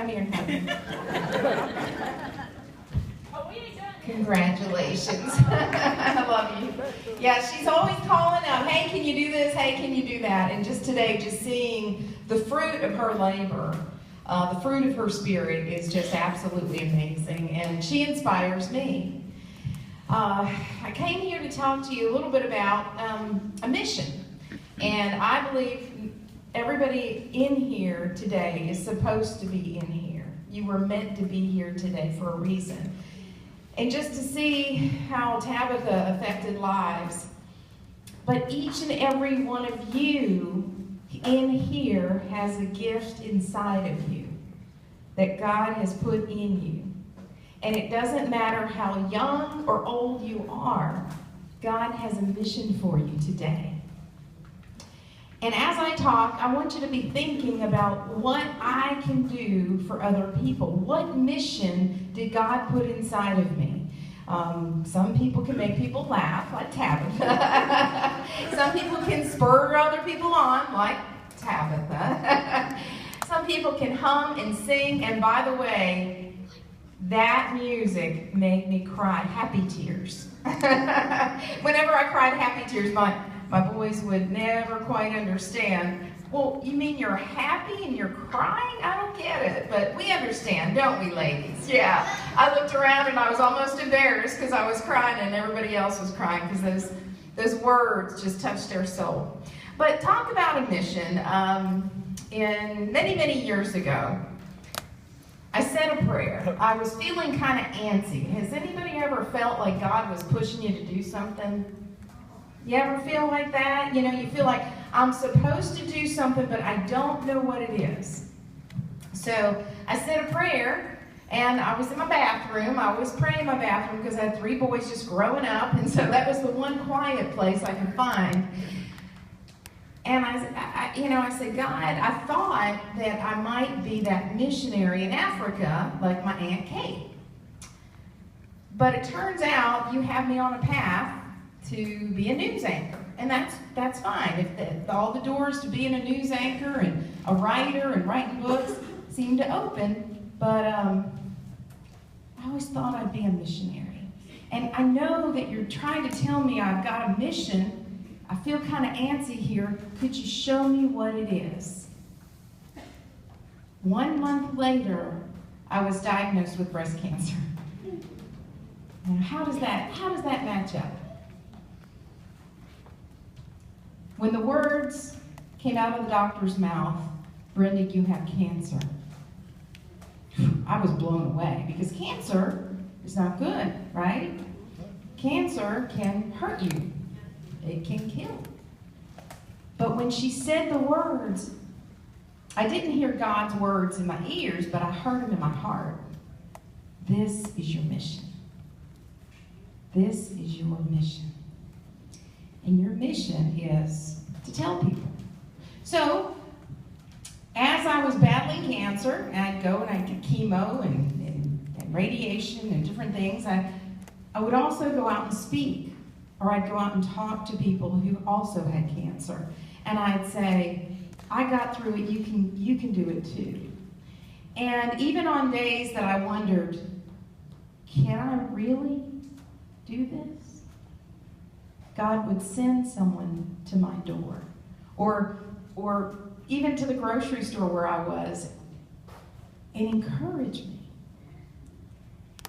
come here and hug me. Congratulations. I love you. Yeah, she's always calling out, hey, can you do this? Hey, can you do that? And just today, just seeing the fruit of her labor, the fruit of her spirit is just absolutely amazing. And she inspires me. I came here to talk to you a little bit about a mission. And I believe everybody in here today is supposed to be in here. You were meant to be here today for a reason. And just to see how Tabitha affected lives. But each and every one of you in here has a gift inside of you that God has put in you. And it doesn't matter how young or old you are, God has a mission for you today. And as I talk, I want you to be thinking about what I can do for other people. What mission did God put inside of me? Some people can make people laugh, like Tabitha. Some people can spur other people on, like Tabitha. Some people can hum and sing, and by the way, that music made me cry happy tears. Whenever I cried happy tears, my boys would never quite understand. Well, you mean you're happy and you're crying? I don't get it. But we understand, don't we, ladies? Yeah. I looked around and I was almost embarrassed because I was crying and everybody else was crying because those words just touched their soul. But talk about a mission. In many years ago, I said a prayer. I was feeling kind of antsy. Has anybody ever felt like God was pushing you to do something? You ever feel like that? You know, you feel like I'm supposed to do something, but I don't know what it is. So I said a prayer, and I was in my bathroom. I always pray in my bathroom because I had 3 boys just growing up, and so that was the one quiet place I could find. And I said, God, I thought that I might be that missionary in Africa, like my Aunt Kate. But it turns out you have me on a path to be a news anchor, and that's fine. If all the doors to being a news anchor and a writer and writing books seem to open, but I always thought I'd be a missionary. And I know that you're trying to tell me I've got a mission. I feel kind of antsy here. Could you show me what it is? 1 month later, I was diagnosed with breast cancer. Now, how does that match up? When the words came out of the doctor's mouth, Brenda, you have cancer, I was blown away because cancer is not good, right? Cancer can hurt you. It can kill. But when she said the words, I didn't hear God's words in my ears, but I heard them in my heart. This is your mission. This is your mission. And your mission is to tell people. So, as I was battling cancer, and I'd go and I'd get chemo and radiation and different things, I would also go out and speak, or I'd go out and talk to people who also had cancer. And I'd say, I got through it, you can do it too. And even on days that I wondered, can I really do this? God would send someone to my door, or even to the grocery store where I was, and encourage me.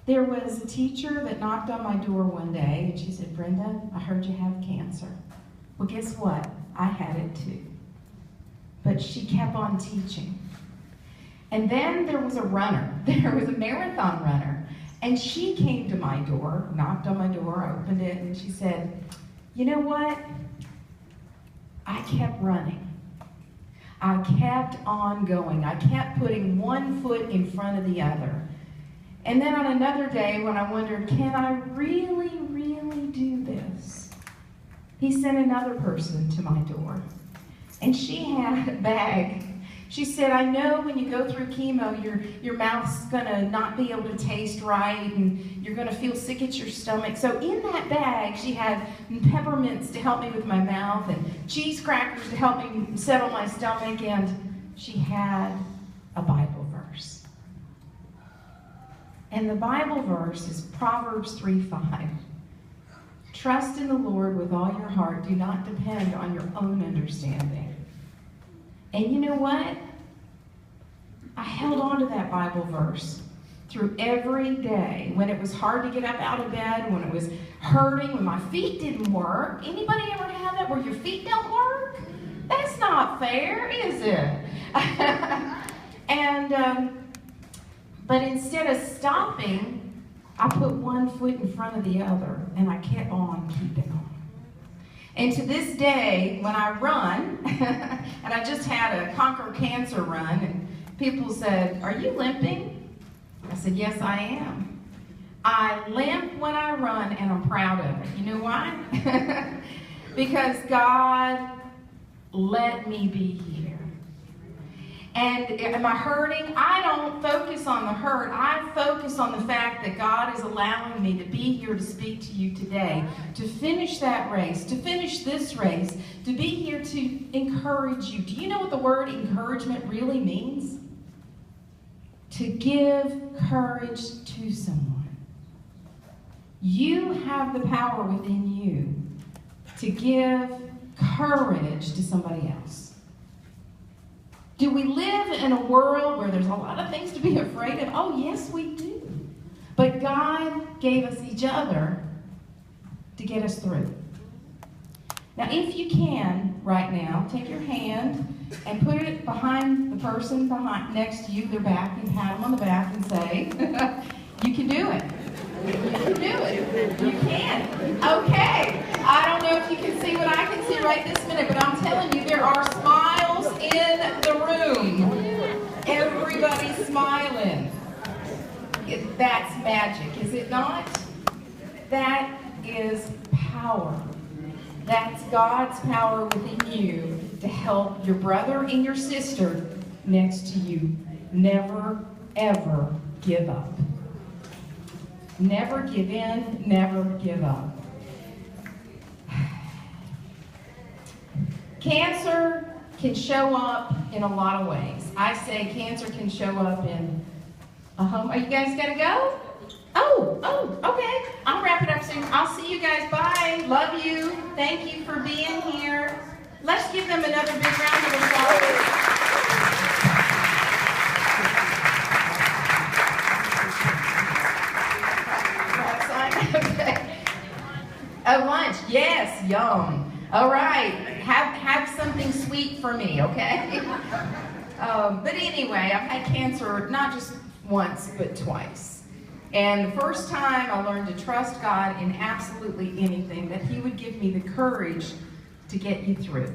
There was a teacher that knocked on my door one day, and she said, Brenda, I heard you have cancer. Well, guess what? I had it too. But she kept on teaching. And then there was a runner. There was a marathon runner. And she came to my door, knocked on my door, I opened it, and she said, you know what? I kept running. I kept on going. I kept putting one foot in front of the other. And then on another day when I wondered, can I really do this? He sent another person to my door. And she had a bag. She said, I know when you go through chemo, your mouth's going to not be able to taste right, and you're going to feel sick at your stomach. So in that bag, she had peppermints to help me with my mouth, and cheese crackers to help me settle my stomach, and she had a Bible verse. And the Bible verse is Proverbs 3:5. Trust in the Lord with all your heart. Do not depend on your own understanding. And you know what? I held on to that Bible verse through every day. When it was hard to get up out of bed, when it was hurting, when my feet didn't work. Anybody ever have that where your feet don't work? That's not fair, is it? But instead of stopping, I put one foot in front of the other, and I kept on keeping on. And to this day, when I run, and I just had a Conquer Cancer run, and people said, "Are you limping?" I said, "Yes, I am." I limp when I run, and I'm proud of it. You know why? Because God let me be here. And am I hurting? I don't focus on the hurt. I focus on the fact that God is allowing me to be here to speak to you today, to finish that race, to finish this race, to be here to encourage you. Do you know what the word encouragement really means? To give courage to someone. You have the power within you to give courage to somebody else. Do we live in a world where there's a lot of things to be afraid of? Oh, yes, we do. But God gave us each other to get us through. Now, if you can, right now, take your hand and put it behind the person next to you, their back, and pat them on the back and say, "You can do it. You can do it. You can." Okay. I don't know if you can see what I can see right this minute, but I'm telling you, there are smiles in the room. Everybody's smiling. That's magic, is it not? That is power. That's God's power within you to help your brother and your sister next to you. Never, ever give up. Never give in, never give up. Cancer can show up in a lot of ways. I say cancer can show up in a home. Are you guys gonna go? Oh, okay. I'll wrap it up soon. I'll see you guys. Bye. Love you. Thank you for being here. Let's give them another big round of applause. Okay. A lunch, yes, yum. All right, have something sweet for me, okay? But anyway, I've had cancer not just once, but twice. And the first time I learned to trust God in absolutely anything, that He would give me the courage to get you through.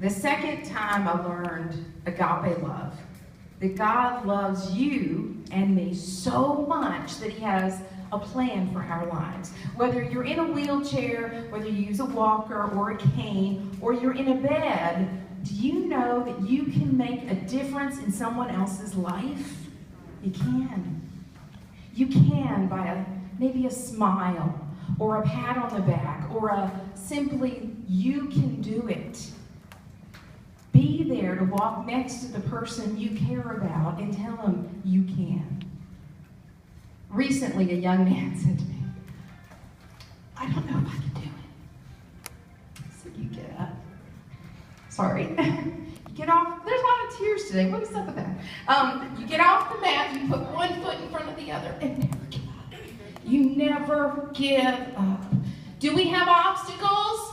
The second time I learned agape love, that God loves you and me so much that He has a plan for our lives. Whether you're in a wheelchair, whether you use a walker or a cane, or you're in a bed, do you know that you can make a difference in someone else's life? You can. You can by maybe a smile, or a pat on the back, or a simply, you can do it. Be there to walk next to the person you care about and tell them you can. Recently, a young man said to me, "I don't know if I can do it." I said, "You get up." Sorry. You get off. There's a lot of tears today. What is up with that? You get off the mat, you put one foot in front of the other, and never give up. You never give up. Do we have obstacles?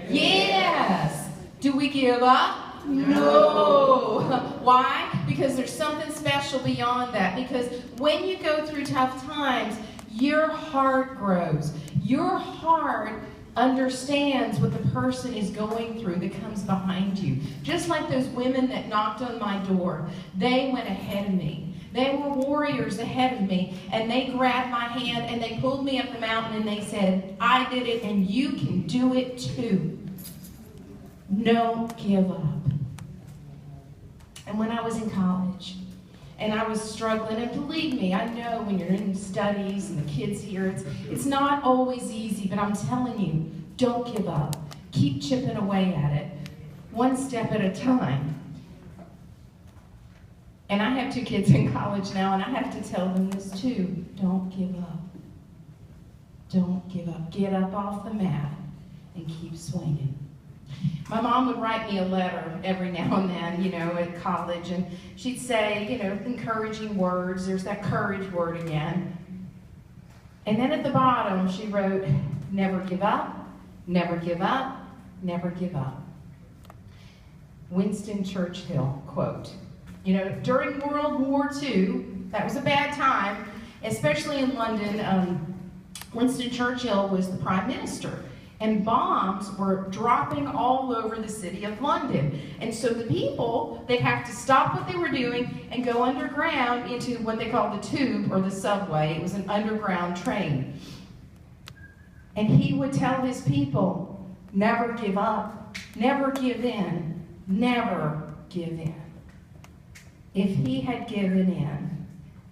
Yes. Do we give up? No. Why? Because there's something special beyond that. Because when you go through tough times, your heart grows. Your heart understands what the person is going through that comes behind you. Just like those women that knocked on my door. They went ahead of me. They were warriors ahead of me, and they grabbed my hand and they pulled me up the mountain and they said, "I did it and you can do it too. Don't give up." And when I was in college, and I was struggling, and believe me, I know when you're in studies and the kids here, it's not always easy, but I'm telling you, don't give up. Keep chipping away at it, one step at a time. And I have 2 kids in college now, and I have to tell them this too. Don't give up. Don't give up. Get up off the mat and keep swinging. My mom would write me a letter every now and then, at college, and she'd say, encouraging words. There's that courage word again. And then at the bottom, she wrote, never give up, never give up, never give up. Winston Churchill quote. During World War II, that was a bad time, especially in London. Winston Churchill was the prime minister, and bombs were dropping all over the city of London. And so the people, they'd have to stop what they were doing and go underground into what they called the tube or the subway. It was an underground train. And he would tell his people, never give up, never give in, never give in. If he had given in,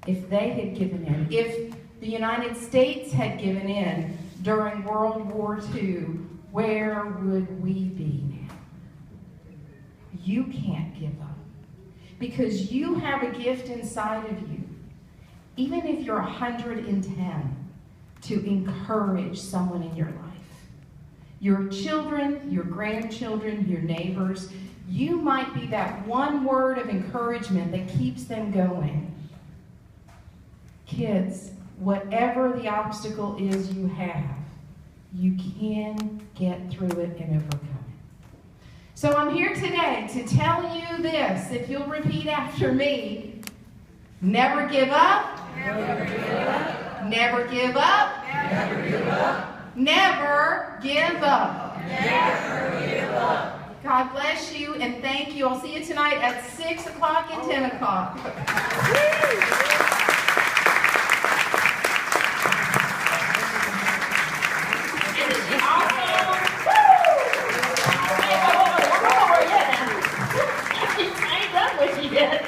if they had given in, if the United States had given in during World War II, where would we be now? You can't give up, because you have a gift inside of you, even if you're 110, to encourage someone in your life. Your children, your grandchildren, your neighbors, you might be that one word of encouragement that keeps them going. Kids, whatever the obstacle is you have, you can get through it and overcome it. So I'm here today to tell you this, if you'll repeat after me. Never give up. Never give up. Never give up. Never give up. Never give up. Never give up. God bless you and thank you. I'll see you tonight at 6 o'clock and 10 o'clock.